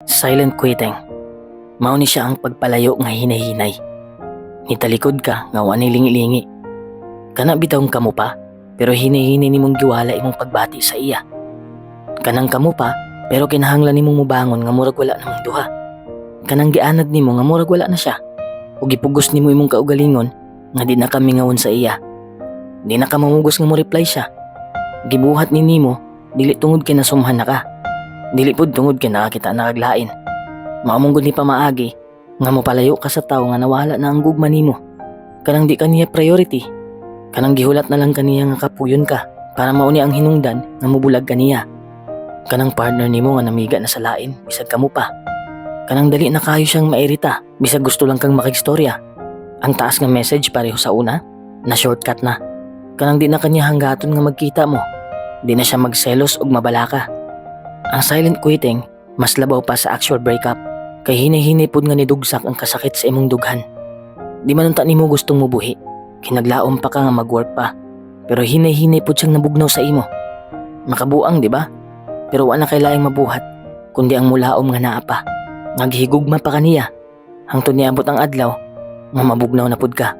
Silent quitting. Mao ni siya ang pagpalayo nga hinay-hinay. Nitalikod ka nga wa ni lingi-lingi. Kana bitawng kamo pa, pero hinay-hinay nimong giwala imong pagbati sa iya. Kanang kamo pa, pero kinahanglan nimong mubangon nga murag wala namang duha. Kanang gianad nimo nga murag wala na siya. Ug gipugos nimo imong kaugalingon nga di na kami ngawon sa iya. Di na ka mamugos nga mo reply siya. Gibuhat ni nimo dili tungod kay nasumhan na ka. Dili pud tungod kay nakakita na kaglain. Maamong gud ni pamaagi nga mopalayo ka sa tawo nga nawala na ang gugma nimo. Kanang di kaniya priority. Kanang gihulat na lang kaniya nga kapuyon ka para mauni ang hinungdan nga mubulag kaniya. Kanang partner nimo nga namiga na sa lain bisag kamo pa. Kanang dali na kayo siyang mairita bisag gusto lang kang makigstorya. Ang taas nga message pareho sa una, na shortcut na. Kanang di na kanya hanggaton nga magkita mo. Di na siya magselos ug mabalaka. Ang silent quitting mas labaw pa sa actual breakup kay hinay-hinay pud nga nidugsak ang kasakit sa imong dughan. Di man unta nimo gustong mubuhi. Kinaglaom pa ka nga mag-work pa. Pero hinay-hinay pud siyang nabugnaw sa imo. Makabuang, di ba? Pero wala kay laing mabuhat kundi ang mulaom nga naa pa. Nga gihigugma pa kaniya hangtod niabot ang adlaw nga mabugnaw na pud ka.